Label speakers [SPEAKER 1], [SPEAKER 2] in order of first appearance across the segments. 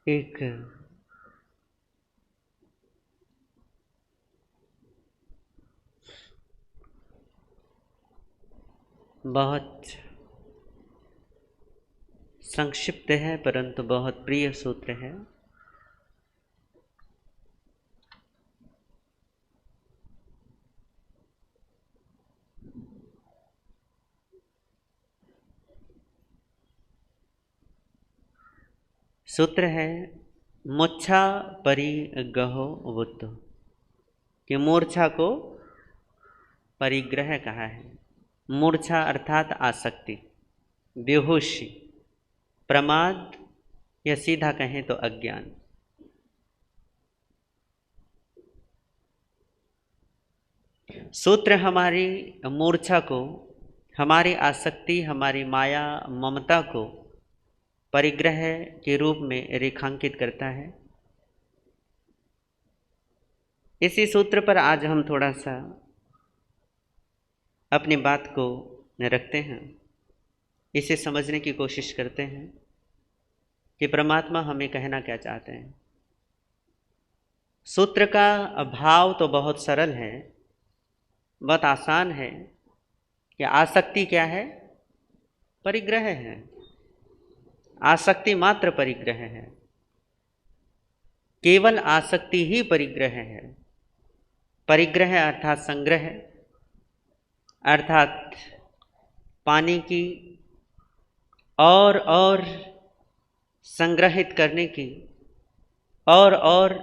[SPEAKER 1] एक बहुत संक्षिप्त है परंतु बहुत प्रिय सूत्र है। सूत्र है मूर्छा परिगहो वुत्त, कि मूर्छा को परिग्रह कहा है। मूर्छा अर्थात आसक्ति, बेहोशी, प्रमाद या सीधा कहें तो अज्ञान। सूत्र हमारी मूर्छा को, हमारी आसक्ति, हमारी माया ममता को परिग्रह के रूप में रेखांकित करता है। इसी सूत्र पर आज हम थोड़ा सा अपनी बात को रखते हैं, इसे समझने की कोशिश करते हैं कि परमात्मा हमें कहना क्या चाहते हैं। सूत्र का भाव तो बहुत सरल है, बहुत आसान है कि आसक्ति क्या है? परिग्रह है। आसक्ति मात्र परिग्रह है, केवल आसक्ति ही परिग्रह है। परिग्रह अर्थात संग्रह, अर्थात पाने की और संग्रहित करने की और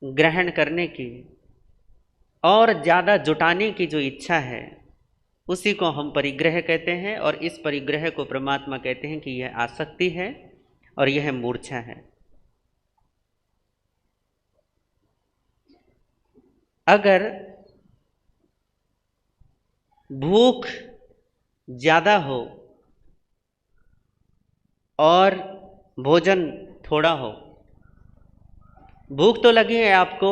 [SPEAKER 1] ग्रहण करने की और ज़्यादा जुटाने की जो इच्छा है, उसी को हम परिग्रह कहते हैं। और इस परिग्रह को परमात्मा कहते हैं कि यह आसक्ति है और यह मूर्छा है। अगर भूख ज़्यादा हो और भोजन थोड़ा हो, भूख तो लगी है आपको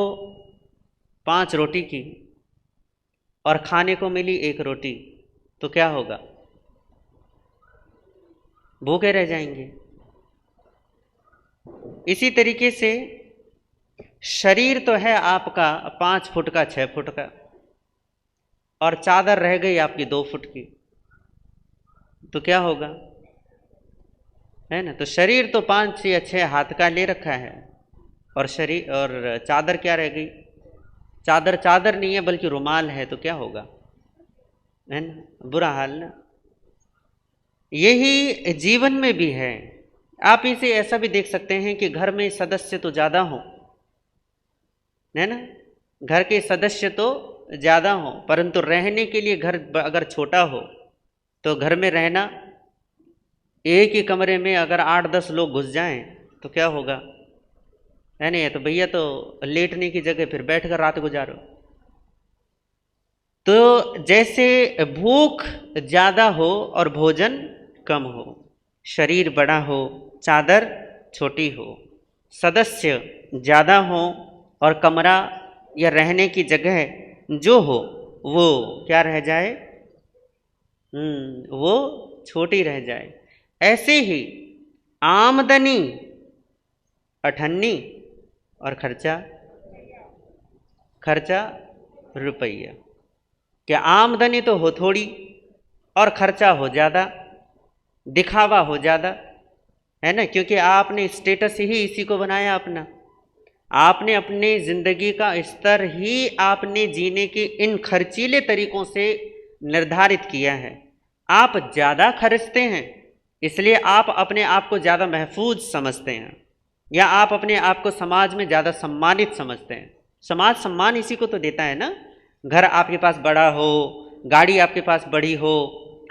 [SPEAKER 1] 5 रोटी की और खाने को मिली 1 रोटी, तो क्या होगा? भूखे रह जाएंगे। इसी तरीके से शरीर तो है आपका 5 फुट का, 6 फुट का, और चादर रह गई आपकी 2 फुट की, तो क्या होगा? है ना? तो शरीर तो 5 या 6 हाथ का ले रखा है, और शरीर और चादर क्या रह गई? चादर नहीं है बल्कि रुमाल है, तो क्या होगा? है ना? बुरा हाल ना। यही जीवन में भी है। आप इसे ऐसा भी देख सकते हैं कि घर में सदस्य तो ज़्यादा हो, है ना? घर के सदस्य तो ज़्यादा हो, परंतु रहने के लिए घर अगर छोटा हो तो घर में रहना, एक ही कमरे में अगर 8-10 लोग घुस जाएं तो क्या होगा? है नहीं? तो भैया तो लेटने की जगह फिर बैठकर रात गुजारो। तो जैसे भूख ज़्यादा हो और भोजन कम हो, शरीर बड़ा हो चादर छोटी हो, सदस्य ज़्यादा हो और कमरा या रहने की जगह जो हो वो क्या रह जाए? वो छोटी रह जाए। ऐसे ही आमदनी अठन्नी और खर्चा रुपया। क्या आमदनी तो हो थोड़ी और खर्चा हो ज़्यादा, दिखावा हो ज़्यादा, है ना? क्योंकि आपने स्टेटस ही इसी को बनाया अपना। आपने अपने ज़िंदगी का स्तर ही आपने जीने के इन खर्चीले तरीकों से निर्धारित किया है। आप ज़्यादा खर्चते हैं इसलिए आप अपने आप को ज़्यादा महफूज समझते हैं, या आप अपने आप को समाज में ज़्यादा सम्मानित समझते हैं। समाज सम्मान इसी को तो देता है ना। घर आपके पास बड़ा हो, गाड़ी आपके पास बड़ी हो,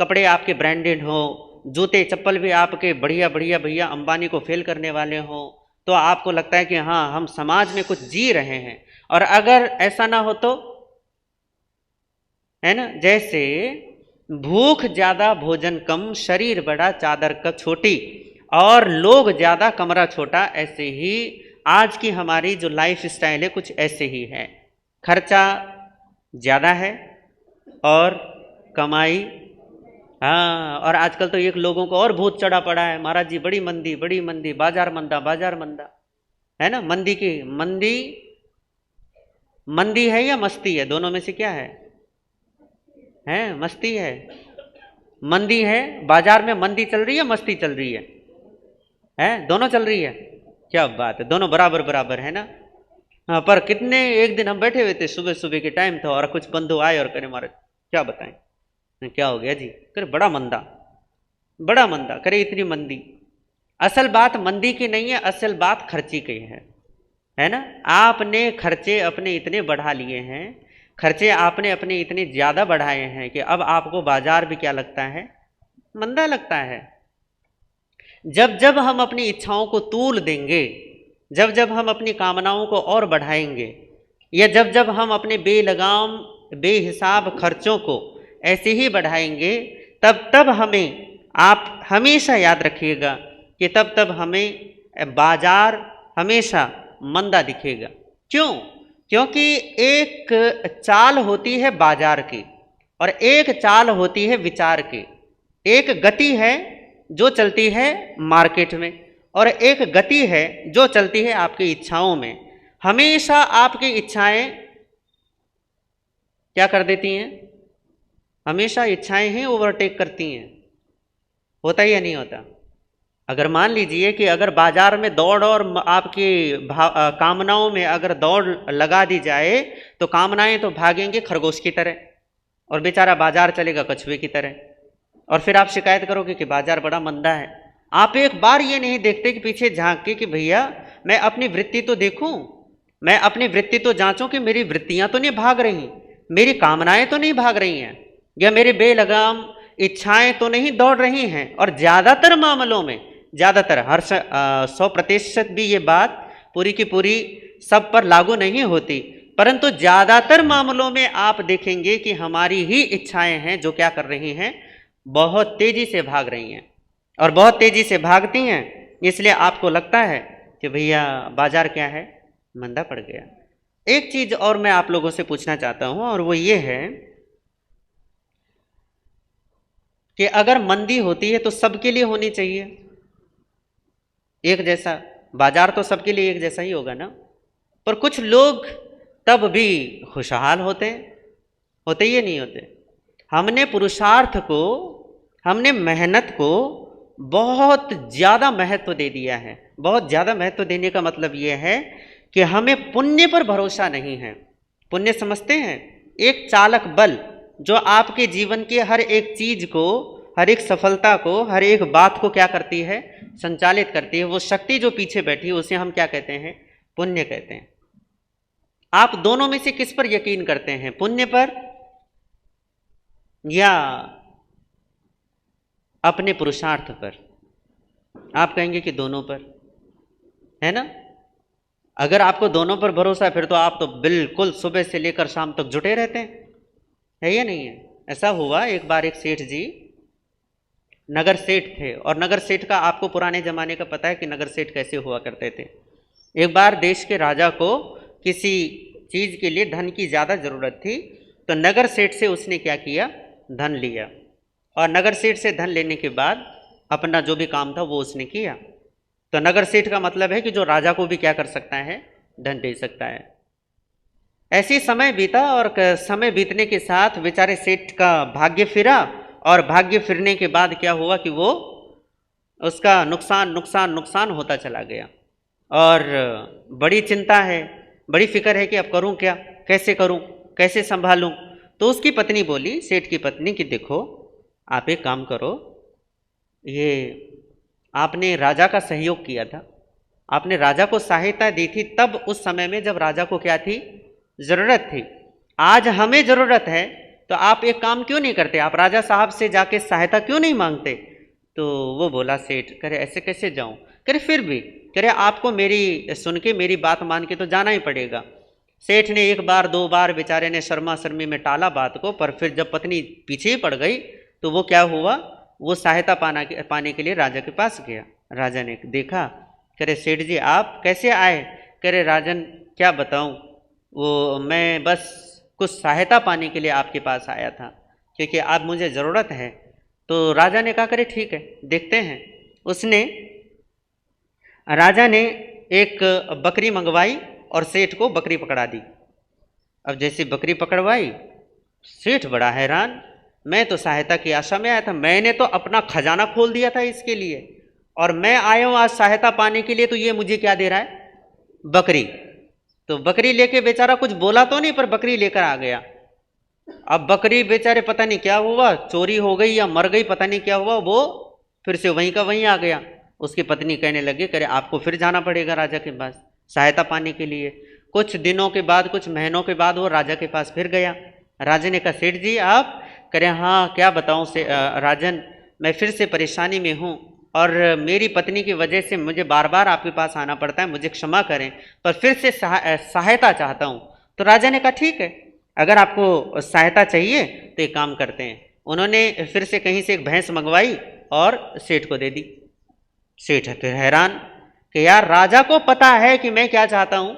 [SPEAKER 1] कपड़े आपके ब्रांडेड हो, जूते चप्पल भी आपके बढ़िया बढ़िया भैया अंबानी को फेल करने वाले हो, तो आपको लगता है कि हाँ हम समाज में कुछ जी रहे हैं। और अगर ऐसा ना हो तो, है ना, जैसे भूख ज़्यादा भोजन कम, शरीर बड़ा चादर का छोटी, और लोग ज़्यादा कमरा छोटा, ऐसे ही आज की हमारी जो लाइफ स्टाइल है कुछ ऐसे ही है। खर्चा ज़्यादा है और कमाई हाँ, और आजकल तो एक लोगों को और भूत चढ़ा पड़ा है, महाराज जी बड़ी मंदी, बाजार मंदा, बाजार मंदा, है ना। मंदी की मंदी, मंदी है या मस्ती है, दोनों में से क्या है मस्ती है, मंदी है। बाजार में मंदी चल रही है, मस्ती चल रही है, दोनों चल रही है। क्या बात है, दोनों बराबर बराबर है ना। हाँ, पर कितने, एक दिन हम बैठे हुए थे, सुबह सुबह के टाइम था, और कुछ बंधु आए और करे महाराज क्या बताएं, क्या हो गया जी, करे बड़ा मंदा, बड़ा मंदा, करे इतनी मंदी। असल बात मंदी की नहीं है, असल बात खर्ची की है ना। आपने खर्चे अपने इतने बढ़ा लिए हैं, खर्चे आपने अपने इतने ज़्यादा बढ़ाए हैं कि अब आपको बाजार भी क्या लगता है, मंदा लगता है। जब जब हम अपनी इच्छाओं को तूल देंगे, जब जब हम अपनी कामनाओं को और बढ़ाएंगे, या जब जब हम अपने बेलगाम बेहिसाब खर्चों को ऐसे ही बढ़ाएंगे, तब तब हमें, आप हमेशा याद रखिएगा कि तब तब हमें बाजार हमेशा मंदा दिखेगा। क्यों? क्योंकि एक चाल होती है बाजार की, और एक चाल होती है विचार की। एक गति है जो चलती है मार्केट में, और एक गति है जो चलती है आपकी इच्छाओं में। हमेशा आपकी इच्छाएं क्या कर देती हैं, हमेशा इच्छाएं ही ओवरटेक करती हैं। होता ही या नहीं होता? अगर मान लीजिए कि अगर बाजार में दौड़ और आपकी कामनाओं में अगर दौड़ लगा दी जाए, तो कामनाएं तो भागेंगे खरगोश की तरह, और बेचारा बाजार चलेगा कछुए की तरह। और फिर आप शिकायत करोगे कि बाजार बड़ा मंदा है। आप एक बार ये नहीं देखते कि पीछे झांक के कि भैया मैं अपनी वृत्ति तो देखूं, मैं अपनी वृत्ति तो जांचूं कि मेरी वृत्तियां तो नहीं भाग रही, मेरी कामनाएं तो नहीं भाग रही हैं, या मेरे बेलगाम इच्छाएं तो नहीं दौड़ रही हैं। और ज़्यादातर मामलों में, ज़्यादातर, हर 100% भी ये बात पूरी की पूरी सब पर लागू नहीं होती, परंतु ज़्यादातर मामलों में आप देखेंगे कि हमारी ही इच्छाएं हैं जो क्या कर रही हैं, बहुत तेज़ी से भाग रही हैं। और बहुत तेज़ी से भागती हैं, इसलिए आपको लगता है कि भैया बाजार क्या है, मंदा पड़ गया। एक चीज़ और मैं आप लोगों से पूछना चाहता हूँ, और वो ये है कि अगर मंदी होती है तो सबके लिए होनी चाहिए एक जैसा, बाजार तो सबके लिए एक जैसा ही होगा ना। पर कुछ लोग तब भी खुशहाल होते ही नहीं होते। हमने पुरुषार्थ को, हमने मेहनत को बहुत ज़्यादा महत्व दे दिया है। बहुत ज़्यादा महत्व देने का मतलब ये है कि हमें पुण्य पर भरोसा नहीं है। पुण्य समझते हैं, एक चालक बल जो आपके जीवन के हर एक चीज़ को, हर एक सफलता को, हर एक बात को क्या करती है, संचालित करती है। वो शक्ति जो पीछे बैठी है उसे हम क्या कहते हैं, पुण्य कहते हैं। आप दोनों में से किस पर यकीन करते हैं, पुण्य पर या अपने पुरुषार्थ पर? आप कहेंगे कि दोनों पर, है ना। अगर आपको दोनों पर भरोसा है फिर तो आप तो बिल्कुल सुबह से लेकर शाम तक जुटे रहते हैं, है या नहीं है? ऐसा हुआ एक बार, एक सेठ जी नगर सेठ थे, और नगर सेठ का आपको पुराने ज़माने का पता है कि नगर सेठ कैसे हुआ करते थे। एक बार देश के राजा को किसी चीज़ के लिए धन की ज़्यादा ज़रूरत थी, तो नगर सेठ से उसने क्या किया, धन लिया, और नगर सेठ से धन लेने के बाद अपना जो भी काम था वो उसने किया। तो नगर सेठ का मतलब है कि जो राजा को भी क्या कर सकता है, धन दे सकता है। ऐसे समय बीता, और समय बीतने के साथ बेचारे सेठ का भाग्य फिरा, और भाग्य फिरने के बाद क्या हुआ कि वो, उसका नुकसान होता चला गया, और बड़ी चिंता है, बड़ी फिक्र है कि अब करूं क्या, कैसे करूं, कैसे संभालूं। तो उसकी पत्नी बोली, सेठ की पत्नी, कि देखो आप एक काम करो, ये आपने राजा का सहयोग किया था, आपने राजा को सहायता दी थी तब उस समय में जब राजा को क्या थी, ज़रूरत थी। आज हमें ज़रूरत है, तो आप एक काम क्यों नहीं करते, आप राजा साहब से जाके सहायता क्यों नहीं मांगते? तो वो बोला सेठ, करे ऐसे कैसे जाऊं, करे फिर भी, करे आपको मेरी सुन के, मेरी बात मान के तो जाना ही पड़ेगा। सेठ ने एक बार दो बार बेचारे ने शर्मा शर्मी में टाला बात को, पर फिर जब पत्नी पीछे ही पड़ गई तो वो क्या हुआ, वो सहायता पाने के लिए राजा के पास गया। राजा ने देखा, करे सेठ जी आप कैसे आए? करे राजन क्या बताऊं, वो मैं बस कुछ सहायता पाने के लिए आपके पास आया था, क्योंकि आप मुझे ज़रूरत है। तो राजा ने कहा करे ठीक है देखते हैं। उसने राजा ने एक बकरी मंगवाई और सेठ को बकरी पकड़ा दी। अब जैसे बकरी पकड़वाई, सेठ बड़ा हैरान, मैं तो सहायता की आशा में आया था, मैंने तो अपना खजाना खोल दिया था इसके लिए, और मैं आया हूँ आज सहायता पाने के लिए, तो ये मुझे क्या दे रहा है? बकरी। तो बकरी लेके बेचारा कुछ बोला तो नहीं, पर बकरी लेकर आ गया। अब बकरी बेचारे पता नहीं क्या हुआ, चोरी हो गई या मर गई, पता नहीं क्या हुआ, वो फिर से वहीं का वहीं आ गया। उसकी पत्नी कहने लगी करे आपको फिर जाना पड़ेगा राजा के पास सहायता पाने के लिए। कुछ दिनों के बाद, कुछ महीनों के बाद वो राजा के पास फिर गया। राजा ने कहा सेठ जी आप? करे हाँ क्या बताऊँ से राजन, मैं फिर से परेशानी में हूँ और मेरी पत्नी की वजह से मुझे बार बार आपके पास आना पड़ता है, मुझे क्षमा करें, पर फिर से सहायता चाहता हूँ। तो राजा ने कहा ठीक है, अगर आपको सहायता चाहिए तो एक काम करते हैं। उन्होंने फिर से कहीं से एक भैंस मंगवाई और सेठ को दे दी। सेठ फिर हैरान कि यार राजा को पता है कि मैं क्या चाहता हूँ,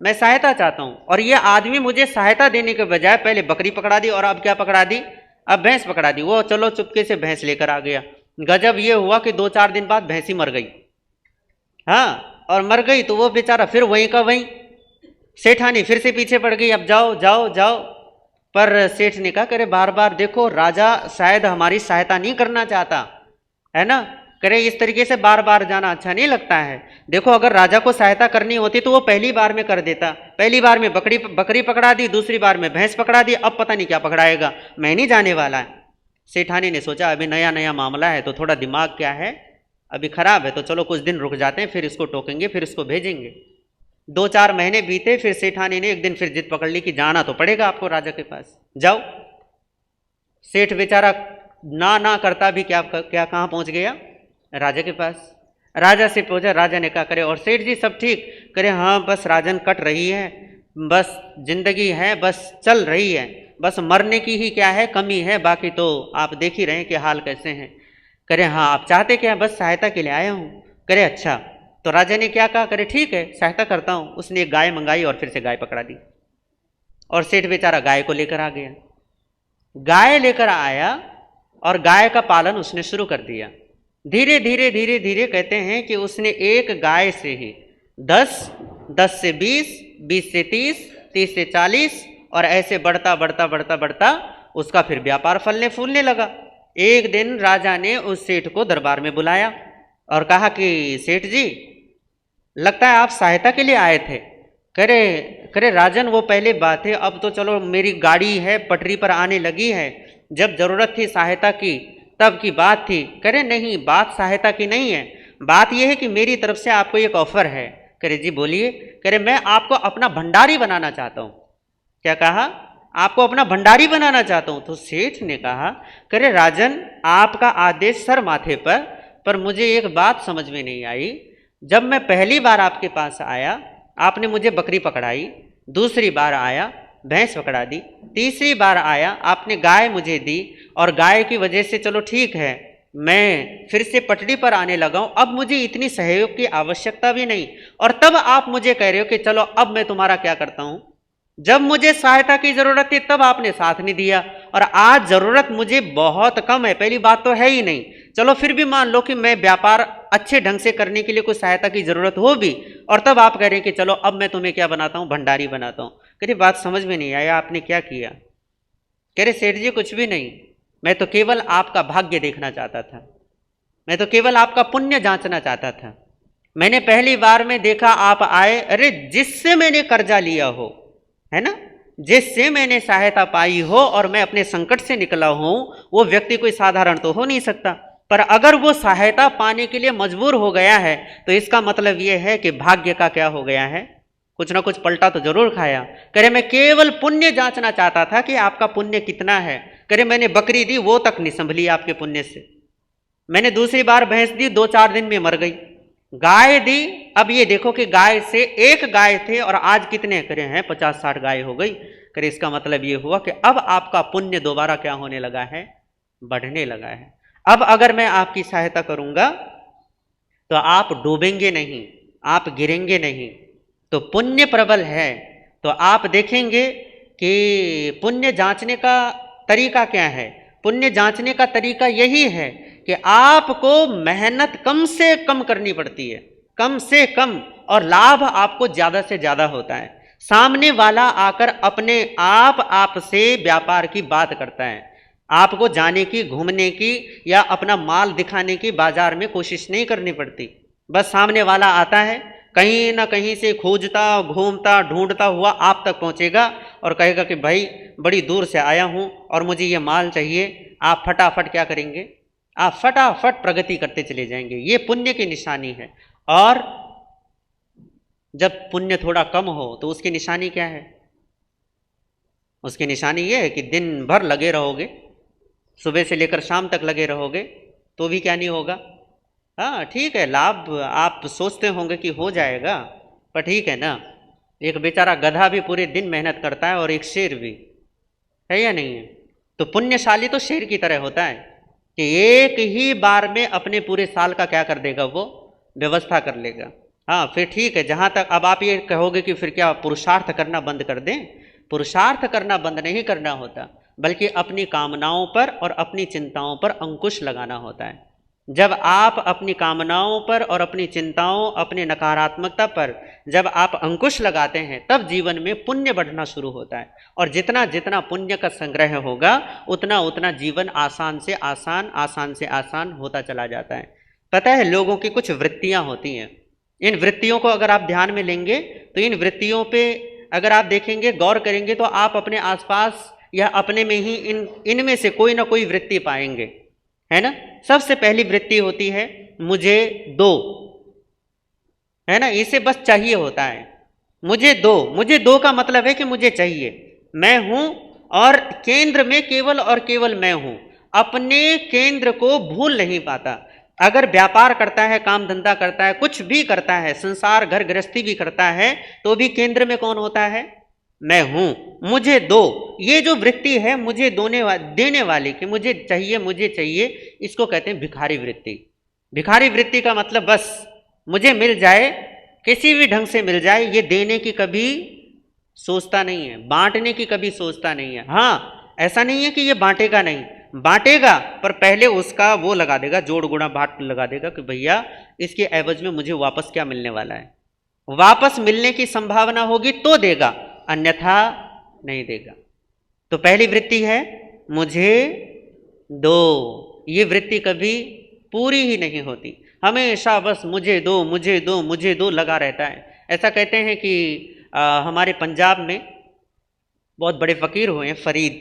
[SPEAKER 1] मैं सहायता चाहता हूँ, और ये आदमी मुझे सहायता देने के बजाय पहले बकरी पकड़ा दी और अब क्या पकड़ा दी? अब भैंस पकड़ा दी। वो चलो चुपके से भैंस लेकर आ गया। गजब ये हुआ कि 2-4 दिन बाद भैंसी मर गई। हाँ, और मर गई तो वो बेचारा फिर वहीं का वहीं, सेठानी फिर से पीछे पड़ गई, अब जाओ जाओ जाओ। पर सेठ ने कहा करे बार बार देखो राजा शायद हमारी सहायता नहीं करना चाहता है ना, करे इस तरीके से बार बार जाना अच्छा नहीं लगता है। देखो अगर राजा को सहायता करनी होती तो वो पहली बार में कर देता, पहली बार में बकरी पकड़ा दी, दूसरी बार में भैंस पकड़ा दी, अब पता नहीं क्या पकड़ाएगा, मैं नहीं जाने वाला है। सेठानी ने सोचा अभी नया नया मामला है तो थोड़ा दिमाग क्या है अभी खराब है, तो चलो कुछ दिन रुक जाते हैं, फिर इसको टोकेंगे, फिर इसको भेजेंगे। 2-4 महीने बीते, फिर सेठानी ने एक दिन फिर जिद पकड़ ली कि जाना तो पड़ेगा आपको राजा के पास, जाओ। सेठ बेचारा ना ना करता भी क्या कहाँ पहुंच गया? राजा के पास। राजा से पूछा, राजा ने कहा करे और सेठ जी सब ठीक? करे हाँ बस राजन कट रही है, बस जिंदगी है, बस चल रही है, बस मरने की ही क्या है कमी है, बाकी तो आप देख ही रहे हैं कि हाल कैसे हैं। करे हाँ आप चाहते क्या? बस सहायता के लिए आया हूँ। करे अच्छा, तो राजा ने क्या कहा? करे ठीक है सहायता करता हूँ। उसने एक गाय मंगाई और फिर से गाय पकड़ा दी और सेठ बेचारा गाय को लेकर आ गया। गाय लेकर आया और गाय का पालन उसने शुरू कर दिया। धीरे धीरे धीरे धीरे कहते हैं कि उसने एक गाय से ही 10, 10 से 20, 20 से 30, 30 से 40 और ऐसे बढ़ता बढ़ता बढ़ता बढ़ता उसका फिर व्यापार फलने फूलने लगा। एक दिन राजा ने उस सेठ को दरबार में बुलाया और कहा कि सेठ जी लगता है आप सहायता के लिए आए थे। करे राजन वो पहले बात है, अब तो चलो मेरी गाड़ी है पटरी पर आने लगी है, जब जरूरत थी सहायता की तब की बात थी। करे नहीं, बात सहायता की नहीं है, बात यह है कि मेरी तरफ से आपको एक ऑफर है। करे जी बोलिए। करे मैं आपको अपना भंडारी बनाना चाहता हूँ। क्या कहा? आपको अपना भंडारी बनाना चाहता हूँ। तो सेठ ने कहा करे राजन आपका आदेश सर माथे पर मुझे एक बात समझ में नहीं आई। जब मैं पहली बार आपके पास आया आपने मुझे बकरी पकड़ाई, दूसरी बार आया भैंस पकड़ा दी, तीसरी बार आया आपने गाय मुझे दी, और गाय की वजह से चलो ठीक है मैं फिर से पटरी पर आने लगा हूं, अब मुझे इतनी सहयोग की आवश्यकता भी नहीं, और तब आप मुझे कह रहे हो कि चलो अब मैं तुम्हारा क्या करता हूं। जब मुझे सहायता की जरूरत थी तब आपने साथ नहीं दिया, और आज जरूरत मुझे बहुत कम है, पहली बात तो है ही नहीं, चलो फिर भी मान लो कि मैं व्यापार अच्छे ढंग से करने के लिए कोई सहायता की जरूरत हो भी, और तब आप कह रहे हैं कि चलो अब मैं तुम्हें क्या बनाता हूं, भंडारी बनाता हूं। कह रही बात समझ में नहीं आया, आपने क्या किया? कह रहे सेठ जी कुछ भी नहीं, मैं तो केवल आपका भाग्य देखना चाहता था, मैं तो केवल आपका पुण्य जांचना चाहता था। मैंने पहली बार में देखा आप आए, अरे जिससे मैंने कर्जा लिया हो है ना, जिससे मैंने सहायता पाई हो और मैं अपने संकट से निकला हूं, वो व्यक्ति कोई साधारण तो हो नहीं सकता, पर अगर वो सहायता पाने के लिए मजबूर हो गया है तो इसका मतलब ये है कि भाग्य का क्या हो गया है, कुछ ना कुछ पलटा तो जरूर खाया। करे मैं केवल पुण्य जांचना चाहता था कि आपका पुण्य कितना है। करे मैंने बकरी दी वो तक नहीं संभली आपके पुण्य से, मैंने दूसरी बार भैंस दी 2-4 दिन में मर गई, गाय दी, अब ये देखो कि गाय से एक गाय थे और आज कितने करे हैं 50-60 गाय हो गई। करे इसका मतलब ये हुआ कि अब आपका पुण्य दोबारा क्या होने लगा है, बढ़ने लगा है। अब अगर मैं आपकी सहायता करूंगा तो आप डूबेंगे नहीं, आप गिरेंगे नहीं, तो पुण्य प्रबल है। तो आप देखेंगे कि पुण्य जांचने का तरीका क्या है, पुण्य जांचने का तरीका यही है कि आपको मेहनत कम से कम करनी पड़ती है, कम से कम, और लाभ आपको ज़्यादा से ज़्यादा होता है। सामने वाला आकर अपने आप आपसे व्यापार की बात करता है, आपको जाने की, घूमने की या अपना माल दिखाने की बाजार में कोशिश नहीं करनी पड़ती। बस सामने वाला आता है, कहीं ना कहीं से खोजता, घूमता, ढूंढता हुआ आप तक पहुंचेगा और कहेगा कि भाई बड़ी दूर से आया हूं और मुझे ये माल चाहिए। आप फटाफट क्या करेंगे? आप फटाफट प्रगति करते चले जाएंगे। ये पुण्य की निशानी है। और जब पुण्य थोड़ा कम हो तो उसकी निशानी क्या है? उसकी निशानी ये है कि दिन भर लगे रहोगे, सुबह से लेकर शाम तक लगे रहोगे, तो भी क्या नहीं होगा। हाँ ठीक है, लाभ आप सोचते होंगे कि हो जाएगा, पर ठीक है ना, एक बेचारा गधा भी पूरे दिन मेहनत करता है और एक शेर भी, है या नहीं है? तो पुण्यशाली तो शेर की तरह होता है कि एक ही बार में अपने पूरे साल का क्या कर देगा, वो व्यवस्था कर लेगा। हाँ फिर ठीक है, जहाँ तक अब आप ये कहोगे कि फिर क्या पुरुषार्थ करना बंद कर दें? पुरुषार्थ करना बंद नहीं करना होता, बल्कि अपनी कामनाओं पर और अपनी चिंताओं पर अंकुश लगाना होता है। जब आप अपनी कामनाओं पर और अपनी चिंताओं, अपनी नकारात्मकता पर जब आप अंकुश लगाते हैं, तब जीवन में पुण्य बढ़ना शुरू होता है। और जितना जितना पुण्य का संग्रह होगा, उतना उतना जीवन आसान से आसान, आसान से आसान होता चला जाता है। पता है, लोगों की कुछ वृत्तियां होती हैं, इन वृत्तियों को अगर आप ध्यान में लेंगे तो इन वृत्तियों पे अगर आप देखेंगे, गौर करेंगे, तो आप अपने आसपास या अपने में ही इनमें से कोई ना कोई वृत्ति पाएंगे, है ना। सबसे पहली वृत्ति होती है मुझे दो, है ना, इसे बस चाहिए होता है। मुझे दो, मुझे दो का मतलब है कि मुझे चाहिए, मैं हूं और केंद्र में केवल और केवल मैं हूं, अपने केंद्र को भूल नहीं पाता। अगर व्यापार करता है, काम धंधा करता है, कुछ भी करता है, संसार घर गृहस्थी भी करता है, तो भी केंद्र में कौन होता है? मैं हूं। मुझे दो, ये जो वृत्ति है मुझे देने वाली कि मुझे चाहिए, इसको कहते हैं भिखारी वृत्ति। भिखारी वृत्ति का मतलब बस मुझे मिल जाए, किसी भी ढंग से मिल जाए, ये देने की कभी सोचता नहीं है, बांटने की कभी सोचता नहीं है। हाँ, ऐसा नहीं है कि ये बांटेगा नहीं, बांटेगा, पर पहले उसका वो लगा देगा, जोड़ गुणा भाट लगा देगा कि भैया इसके एवज में मुझे वापस क्या मिलने वाला है। वापस मिलने की संभावना होगी तो देगा, अन्यथा नहीं देगा। तो पहली वृत्ति है मुझे दो, ये वृत्ति कभी पूरी ही नहीं होती, हमेशा बस मुझे दो, मुझे दो, मुझे दो लगा रहता है। ऐसा कहते हैं कि हमारे पंजाब में बहुत बड़े फ़कीर हुए हैं, फरीद।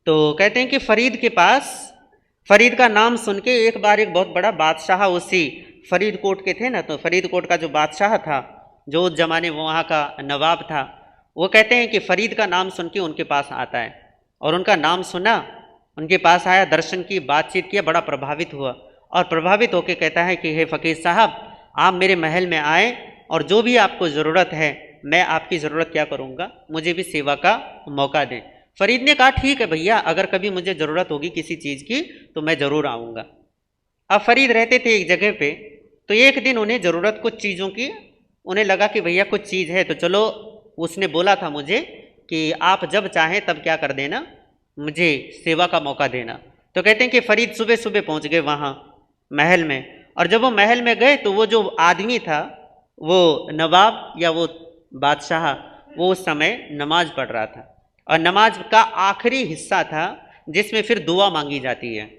[SPEAKER 1] तो कहते हैं कि फरीद के पास, फरीद का नाम सुन के एक बार एक बहुत बड़ा बादशाह उसी फरीदकोट के थे ना, तो फरीदकोट का जो बादशाह था, जो उस जमाने में वहाँ का नवाब था, वो कहते हैं कि फरीद का नाम सुन के उनके पास आता है और उनका नाम सुना, उनके पास आया, दर्शन की, बातचीत किया, बड़ा प्रभावित हुआ और प्रभावित होकर कहता है कि हे फ़कीर साहब, आप मेरे महल में आए और जो भी आपको ज़रूरत है मैं आपकी ज़रूरत क्या करूँगा, मुझे भी सेवा का मौका दें। फरीद ने कहा ठीक है भैया, अगर कभी मुझे ज़रूरत होगी किसी चीज़ की तो मैं ज़रूर आऊँगा। अब फरीद रहते थे एक जगह पे, तो एक दिन उन्हें ज़रूरत कुछ चीज़ों की, उन्हें लगा कि भैया कुछ चीज़ है तो चलो, उसने बोला था मुझे कि आप जब चाहें तब क्या कर देना, मुझे सेवा का मौका देना। तो कहते हैं कि फरीद सुबह सुबह पहुँच गए वहाँ महल में, और जब वो महल में गए तो वो जो आदमी था, वो नवाब या वो बादशाह, वो उस समय नमाज पढ़ रहा था और नमाज का आखिरी हिस्सा था जिसमें फिर दुआ मांगी जाती है।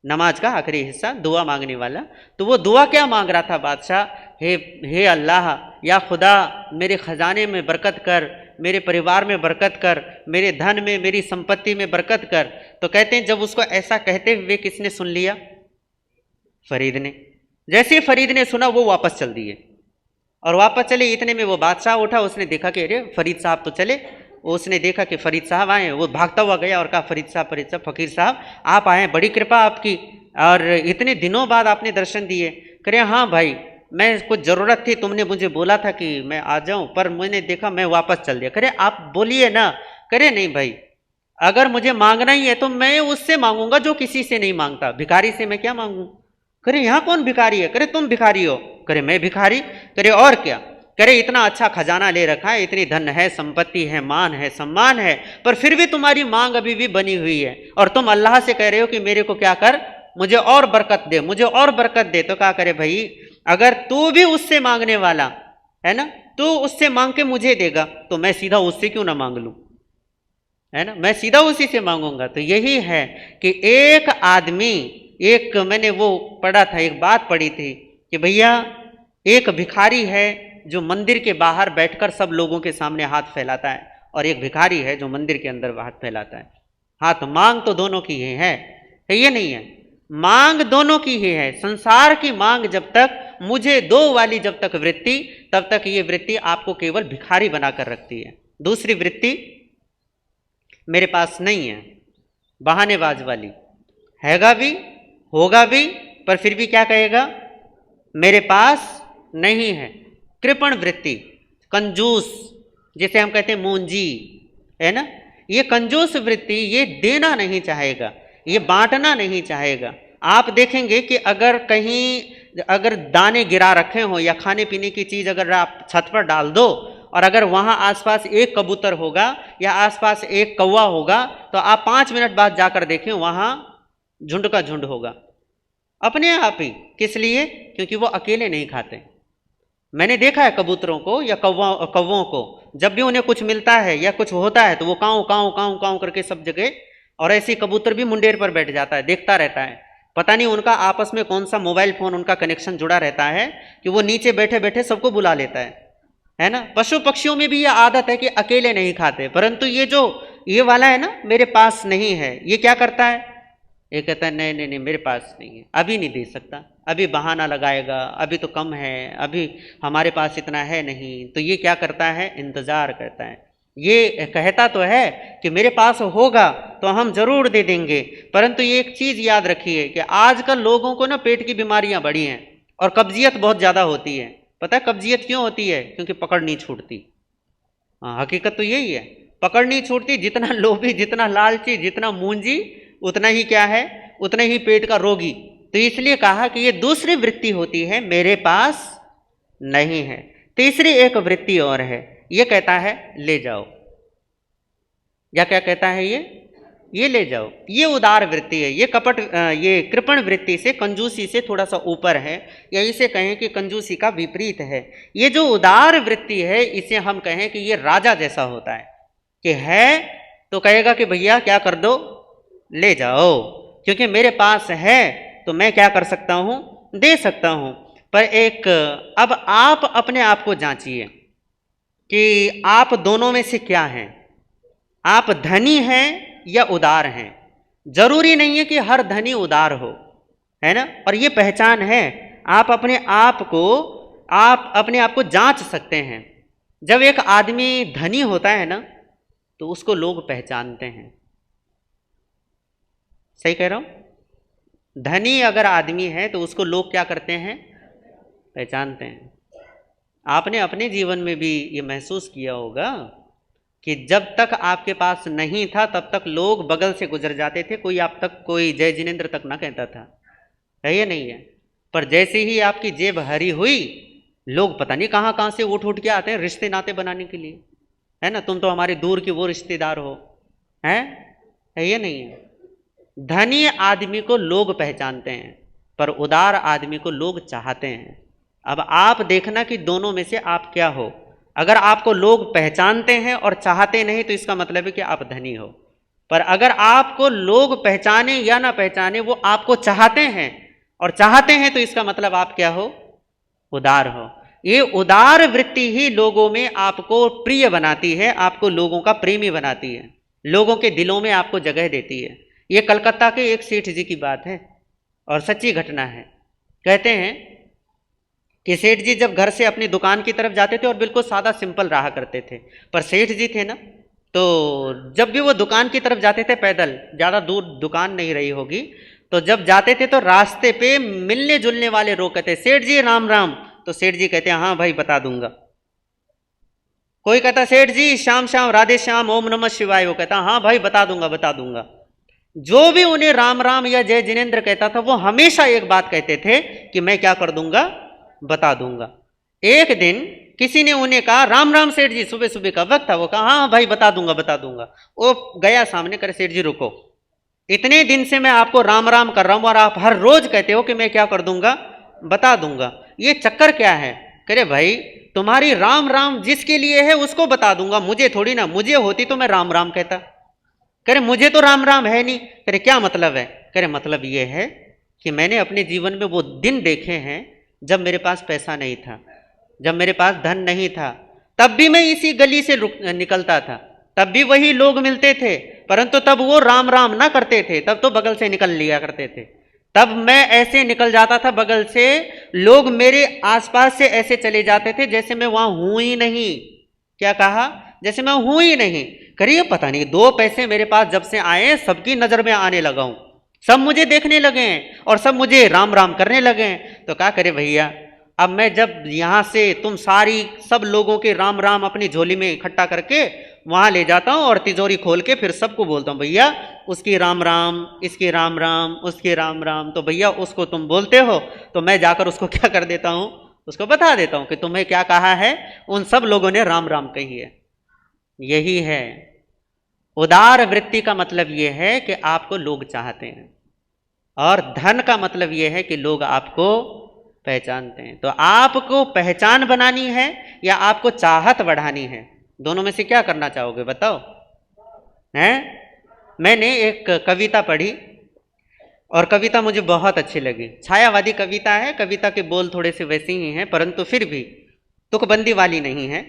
[SPEAKER 1] नमाज का आखिरी हिस्सा दुआ मांगने वाला, तो वो दुआ क्या मांग रहा था बादशाह, हे अल्लाह, या खुदा मेरे ख़जाने में बरकत कर, मेरे परिवार में बरकत कर, मेरे धन में, मेरी संपत्ति में बरकत कर। तो कहते हैं जब उसको ऐसा कहते हुए किसने सुन लिया? फरीद ने। जैसे फरीद ने सुना वो वापस चल दिए, और वापस चले, इतने में वो बादशाह उठा, उसने देखा कि अरे फरीद साहब तो चले। उसने देखा कि फरीद साहब आए, वो भागता हुआ गया और कहा फरीद साहब, फ़कीर साहब आप आए, बड़ी कृपा आपकी, और इतने दिनों बाद आपने दर्शन दिए। करे हाँ भाई, मैं कुछ ज़रूरत थी, तुमने मुझे बोला था कि मैं आ जाऊं, पर मैंने देखा मैं वापस चल दिया। करे आप बोलिए ना। करे नहीं भाई, अगर मुझे मांगना ही है तो मैं उससे मांगूंगा जो किसी से नहीं मांगता, भिखारी से मैं क्या मांगूं। करे यहाँ कौन भिखारी है? करे तुम भिखारी हो। करे मैं भिखारी? करे और क्या? कह रहे इतना अच्छा खजाना ले रखा है, इतनी धन है, संपत्ति है, मान है, सम्मान है, पर फिर भी तुम्हारी मांग अभी भी बनी हुई है और तुम अल्लाह से कह रहे हो कि मेरे को क्या कर, मुझे और बरकत दे, मुझे और बरकत दे। तो क्या करे भाई, अगर तू भी उससे मांगने वाला है ना, तू उससे मांग के मुझे देगा तो मैं सीधा उससे क्यों ना मांग लूं, है ना, मैं सीधा उसी से मांगूंगा। तो यही है कि एक आदमी, एक मैंने वो पढ़ा था, एक बात पढ़ी थी कि भैया एक भिखारी है जो मंदिर के बाहर बैठकर सब लोगों के सामने हाथ फैलाता है, और एक भिखारी है जो मंदिर के अंदर हाथ फैलाता है। हाथ मांग तो दोनों की ही है, ये नहीं है, मांग दोनों की ही है। संसार की मांग जब तक मुझे दो वाली जब तक वृत्ति, तब तक ये वृत्ति आपको केवल भिखारी बनाकर रखती है। दूसरी वृत्ति मेरे पास नहीं है, बहानेबाज वाली, हैगा भी, होगा भी, पर फिर भी क्या कहेगा, मेरे पास नहीं है। कृपण वृत्ति, कंजूस, जिसे हम कहते हैं मूंजी, है ना, ये कंजूस वृत्ति, ये देना नहीं चाहेगा, ये बांटना नहीं चाहेगा। आप देखेंगे कि अगर कहीं अगर दाने गिरा रखे हो या खाने पीने की चीज अगर आप छत पर डाल दो, और अगर वहां आसपास एक कबूतर होगा या आसपास एक कौवा होगा, तो आप 5 मिनट बाद जाकर देखें वहां झुंड का झुंड होगा, अपने आप ही। किस लिए? क्योंकि वो अकेले नहीं खाते। मैंने देखा है कबूतरों को या कौवों को, जब भी उन्हें कुछ मिलता है या कुछ होता है तो वो काऊ काऊ काऊ काऊ करके सब जगह, और ऐसे कबूतर भी मुंडेर पर बैठ जाता है, देखता रहता है। पता नहीं उनका आपस में कौन सा मोबाइल फोन उनका कनेक्शन जुड़ा रहता है कि वो नीचे बैठे बैठे सबको बुला लेता है ना। पशु पक्षियों में भी ये आदत है कि अकेले नहीं खाते, परंतु ये जो ये वाला है ना, मेरे पास नहीं है, ये क्या करता है, ये कहता है नहीं नहीं नहीं मेरे पास नहीं है, अभी नहीं दे सकता, अभी बहाना लगाएगा, अभी तो कम है, अभी हमारे पास इतना है नहीं। तो ये क्या करता है, इंतजार करता है। ये कहता तो है कि मेरे पास होगा तो हम जरूर दे देंगे, परंतु ये एक चीज याद रखिए कि आजकल लोगों को ना पेट की बीमारियां बढ़ी हैं और कब्जियत बहुत ज्यादा होती है। पता है कब्जियत क्यों होती है? क्योंकि पकड़ नहीं छूटती। हाँ, हकीकत तो यही है, पकड़ नहीं छूटती। जितना लोभी, जितना लालची, जितना मूंजी, उतना ही क्या है, उतना ही पेट का रोगी। तो इसलिए कहा कि ये दूसरी वृत्ति होती है, मेरे पास नहीं है। तीसरी एक वृत्ति और है, ये कहता है ले जाओ, या क्या कहता है ये ले जाओ। ये उदार वृत्ति है, ये कपट, ये कृपण वृत्ति से, कंजूसी से थोड़ा सा ऊपर है, या इसे कहें कि कंजूसी का विपरीत है। ये जो उदार वृत्ति है, इसे हम कहें कि ये राजा जैसा होता है कि है तो कहेगा कि भैया क्या कर दो, ले जाओ, क्योंकि मेरे पास है तो मैं क्या कर सकता हूं, दे सकता हूं। पर एक अब आप अपने आप को जांचिए कि आप दोनों में से क्या हैं, आप धनी हैं या उदार हैं। जरूरी नहीं है कि हर धनी उदार हो, है ना, और ये पहचान है। आप अपने आप को जांच सकते हैं। जब एक आदमी धनी होता है ना, तो उसको लोग पहचानते हैं। सही कह रहा हूं? धनी अगर आदमी है तो उसको लोग क्या करते हैं, पहचानते हैं। आपने अपने जीवन में भी ये महसूस किया होगा कि जब तक आपके पास नहीं था तब तक लोग बगल से गुजर जाते थे, कोई आप तक, कोई जय जिनेंद्र तक ना कहता था, है या नहीं है? पर जैसे ही आपकी जेब हरी हुई, लोग पता नहीं कहाँ कहाँ से उठ के आते हैं रिश्ते नाते बनाने के लिए, है ना, तुम तो हमारे दूर के वो रिश्तेदार हो, है या नहीं है? धनी आदमी को लोग पहचानते हैं, पर उदार आदमी को लोग चाहते हैं। अब आप देखना कि दोनों में से आप क्या हो। अगर आपको लोग पहचानते हैं और चाहते नहीं, तो इसका मतलब है कि आप धनी हो। पर अगर आपको लोग पहचाने या ना पहचाने, वो आपको चाहते हैं और चाहते हैं, तो इसका मतलब आप क्या हो, उदार हो। ये उदार वृत्ति ही लोगों में आपको प्रिय बनाती है, आपको लोगों का प्रेमी बनाती है, लोगों के दिलों में आपको जगह देती है। ये कलकत्ता के एक सेठ जी की बात है और सच्ची घटना है। कहते हैं कि सेठ जी जब घर से अपनी दुकान की तरफ जाते थे और बिल्कुल सादा सिंपल रहा करते थे, पर सेठ जी थे ना, तो जब भी वो दुकान की तरफ जाते थे पैदल, ज़्यादा दूर दुकान नहीं रही होगी, तो जब जाते थे तो रास्ते पे मिलने जुलने वाले लोग कहते सेठ जी राम राम, तो सेठ जी कहते हैं हाँ भाई बता दूंगा। कोई कहता सेठ जी श्याम श्याम राधे श्याम ओम नमः शिवाय, वो कहता हाँ भाई बता दूंगा। जो भी उन्हें राम राम या जय जिनेंद्र कहता था, वो हमेशा एक बात कहते थे कि मैं क्या कर दूंगा, बता दूंगा। एक दिन किसी ने उन्हें कहा, राम राम सेठ जी, सुबह सुबह का वक्त था। वो कहा, हाँ भाई बता दूंगा बता दूंगा। वो गया सामने, करे सेठ जी रुको, इतने दिन से मैं आपको राम राम कर रहा हूं और आप हर रोज कहते हो कि मैं क्या कर दूंगा, बता दूंगा, ये चक्कर क्या है? करे भाई तुम्हारी राम राम जिसके लिए है उसको बता दूंगा, मुझे थोड़ी ना, मुझे होती तो मैं राम राम कहता। करे मुझे तो राम राम है नहीं। करे क्या मतलब है? करे मतलब ये है कि मैंने अपने जीवन में वो दिन देखे हैं जब मेरे पास पैसा नहीं था, जब मेरे पास धन नहीं था, तब भी मैं इसी गली से निकलता था, तब भी वही लोग मिलते थे, परंतु तब वो राम राम ना करते थे, तब तो बगल से निकल लिया करते थे। तब मैं ऐसे निकल जाता था बगल से, लोग मेरे आसपास से ऐसे चले जाते थे जैसे मैं वहां हूं ही नहीं। क्या कहा? जैसे मैं हूं ही नहीं। करिए पता नहीं 2 पैसे मेरे पास जब से आए सबकी नजर में आने लगा हूं, सब मुझे देखने लगे हैं और सब मुझे राम राम करने लगे हैं। तो क्या करे भैया, अब मैं जब यहां से तुम सब लोगों के राम राम अपनी झोली में इकट्ठा करके वहां ले जाता हूं और तिजोरी खोल के फिर सबको बोलता हूं, भैया उसकी राम राम, इसकी राम राम, उसके राम राम। तो भैया उसको तुम बोलते हो तो मैं जाकर उसको क्या कर देता हूं, उसको बता देता हूं कि तुम्हें क्या कहा है, उन सब लोगों ने राम राम कही है। यही है उदार वृत्ति का मतलब यह है कि आपको लोग चाहते हैं, और धन का मतलब यह है कि लोग आपको पहचानते हैं। तो आपको पहचान बनानी है या आपको चाहत बढ़ानी है? दोनों में से क्या करना चाहोगे बताओ? हैं? मैंने एक कविता पढ़ी और कविता मुझे बहुत अच्छी लगी। छायावादी कविता है, कविता के बोल थोड़े से वैसे ही हैं, परंतु फिर भी तुकबंदी वाली नहीं है।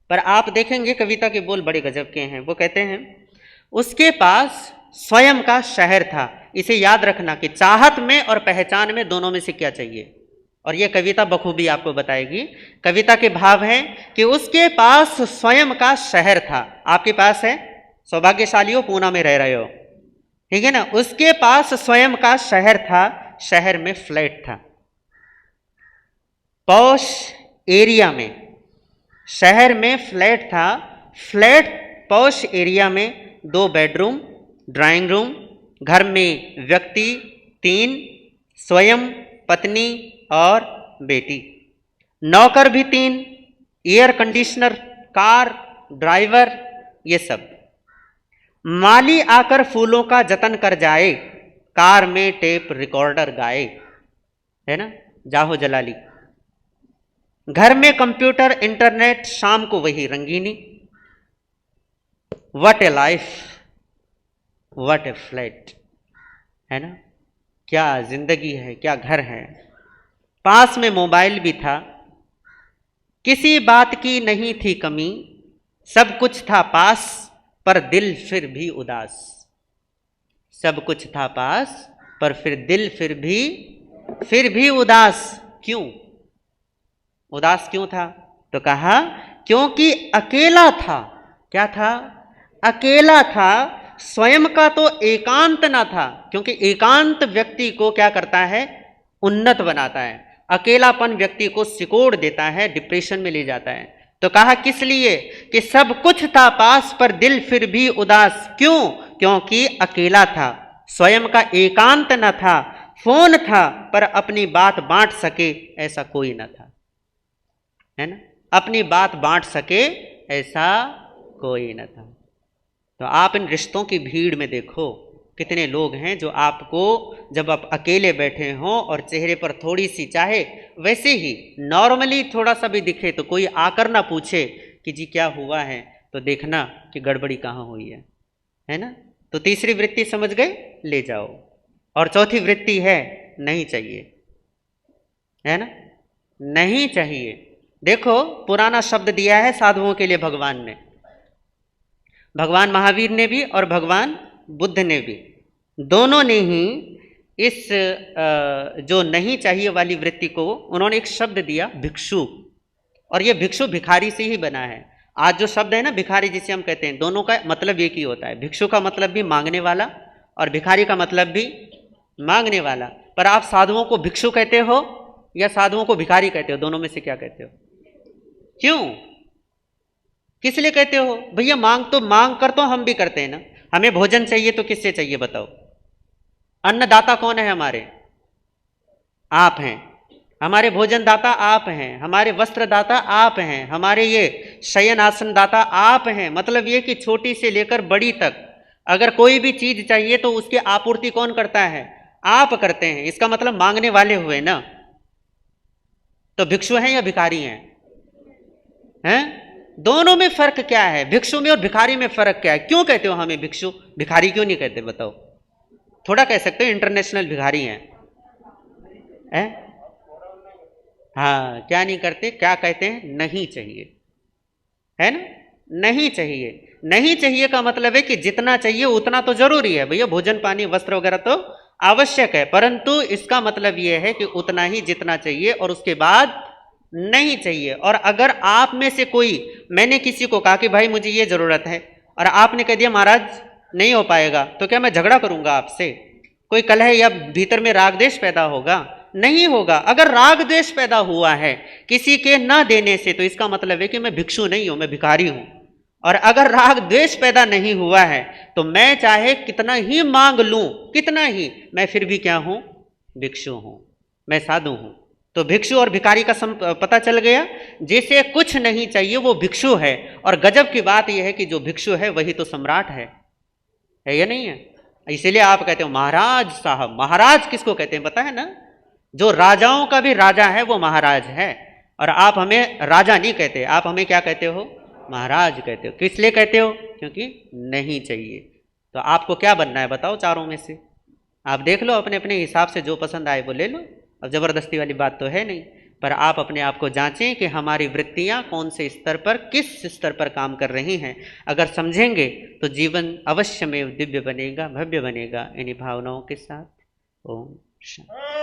[SPEAKER 1] पर आप देखेंगे कविता के बोल बड़े गजब के हैं। वो कहते हैं, उसके पास स्वयं का शहर था। इसे याद रखना कि चाहत में और पहचान में दोनों में से क्या चाहिए, और यह कविता बखूबी आपको बताएगी। कविता के भाव हैं कि उसके पास स्वयं का शहर था। आपके पास है, सौभाग्यशाली हो, पूना में रह रहे हो, ठीक है ना। उसके पास स्वयं का शहर था, शहर में फ्लैट था, पॉश एरिया में, शहर में फ्लैट था, फ्लैट पॉश एरिया में, 2 बेडरूम, ड्राइंग रूम, घर में व्यक्ति 3, स्वयं, पत्नी और बेटी, नौकर भी 3, एयर कंडीशनर, कार, ड्राइवर, ये सब। माली आकर फूलों का जतन कर जाए, कार में टेप रिकॉर्डर गाए, है ना, जाहो जलाली। घर में कंप्यूटर, इंटरनेट, शाम को वही रंगीनी। What a life, what a flat, है ना, क्या जिंदगी है, क्या घर है। पास में मोबाइल भी था, किसी बात की नहीं थी कमी, सब कुछ था पास पर दिल फिर भी उदास। सब कुछ था पास पर फिर दिल फिर भी उदास। क्यों उदास क्यों था? तो कहा क्योंकि अकेला था। क्या था? अकेला था। स्वयं का तो एकांत ना था, क्योंकि एकांत व्यक्ति को क्या करता है, उन्नत बनाता है। अकेलापन व्यक्ति को सिकोड़ देता है, डिप्रेशन में ले जाता है। तो कहा किस लिए कि सब कुछ था पास पर दिल फिर भी उदास। क्यों? क्योंकि अकेला था, स्वयं का एकांत न था, फोन था पर अपनी बात बांट सके ऐसा कोई न था, है ना, अपनी बात बांट सके ऐसा कोई न था। तो आप इन रिश्तों की भीड़ में देखो कितने लोग हैं जो आपको जब आप अकेले बैठे हों और चेहरे पर थोड़ी सी, चाहे वैसे ही नॉर्मली थोड़ा सा भी दिखे, तो कोई आकर ना पूछे कि जी क्या हुआ है, तो देखना कि गड़बड़ी कहाँ हुई है ना। तो तीसरी वृत्ति समझ गए, ले जाओ। और चौथी वृत्ति है नहीं चाहिए, है ना, नहीं चाहिए। देखो पुराना शब्द दिया है साधुओं के लिए भगवान ने, भगवान महावीर ने भी और भगवान बुद्ध ने भी, दोनों ने ही इस जो नहीं चाहिए वाली वृत्ति को उन्होंने एक शब्द दिया, भिक्षु। और ये भिक्षु भिखारी से ही बना है। आज जो शब्द है ना भिखारी जिसे हम कहते हैं, दोनों का मतलब एक ही होता है। भिक्षु का मतलब भी मांगने वाला और भिखारी का मतलब भी मांगने वाला। पर आप साधुओं को भिक्षु कहते हो या साधुओं को भिखारी कहते हो? दोनों में से क्या कहते हो? क्यों, किस लिए कहते हो? भैया मांग कर तो हम भी करते हैं ना। हमें भोजन चाहिए तो किससे चाहिए बताओ? अन्नदाता कौन है हमारे? आप हैं। हमारे भोजन दाता आप हैं, हमारे वस्त्र दाता आप हैं, हमारे ये शयन आसन दाता आप हैं। मतलब ये कि छोटी से लेकर बड़ी तक अगर कोई भी चीज चाहिए तो उसकी आपूर्ति कौन करता है? आप करते हैं। इसका मतलब मांगने वाले हुए ना। तो भिक्षु हैं या भिखारी हैं? दोनों में फर्क क्या है? भिक्षु में और भिखारी में फर्क क्या है? क्यों कहते हो हमें भिक्षु, भिखारी क्यों नहीं कहते? बताओ। थोड़ा कह सकते हो इंटरनेशनल भिखारी हैं। हाँ, क्या नहीं करते? क्या कहते हैं? नहीं चाहिए, है ना? नहीं चाहिए। नहीं चाहिए का मतलब है कि जितना चाहिए उतना तो जरूरी है भैया, भोजन पानी वस्त्र वगैरह तो आवश्यक है, परंतु इसका मतलब यह है कि उतना ही जितना चाहिए और उसके बाद नहीं चाहिए। और अगर आप में से कोई, मैंने किसी को कहा कि भाई मुझे ये जरूरत है और आपने कह दिया महाराज नहीं हो पाएगा, तो क्या मैं झगड़ा करूंगा आपसे? कोई कलह या भीतर में राग द्वेष पैदा होगा? नहीं होगा। अगर राग द्वेष पैदा हुआ है किसी के न देने से तो इसका मतलब है कि मैं भिक्षु नहीं हूं, मैं भिखारी हूं। और अगर राग द्वेष पैदा नहीं हुआ है तो मैं चाहे कितना ही मांग लूं, कितना ही, मैं फिर भी क्या हूं? भिक्षु हूं, मैं साधु हूं। तो भिक्षु और भिखारी का पता चल गया। जिसे कुछ नहीं चाहिए वो भिक्षु है। और गजब की बात यह है कि जो भिक्षु है वही तो सम्राट है या नहीं है? इसीलिए आप कहते हो महाराज साहब। महाराज किसको कहते हैं पता है ना? जो राजाओं का भी राजा है वो महाराज है। और आप हमें राजा नहीं कहते, आप हमें क्या कहते हो? महाराज कहते हो। किस लिए कहते हो? क्योंकि नहीं चाहिए। तो आपको क्या बनना है बताओ चारों में से? आप देख लो, अपने अपने हिसाब से जो पसंद आए वो ले लो। अब जबरदस्ती वाली बात तो है नहीं, पर आप अपने आप को जांचें कि हमारी वृत्तियां कौन से स्तर पर, किस स्तर पर काम कर रही हैं। अगर समझेंगे तो जीवन अवश्य में दिव्य बनेगा, भव्य बनेगा। इन्हीं भावनाओं के साथ ओम शांति।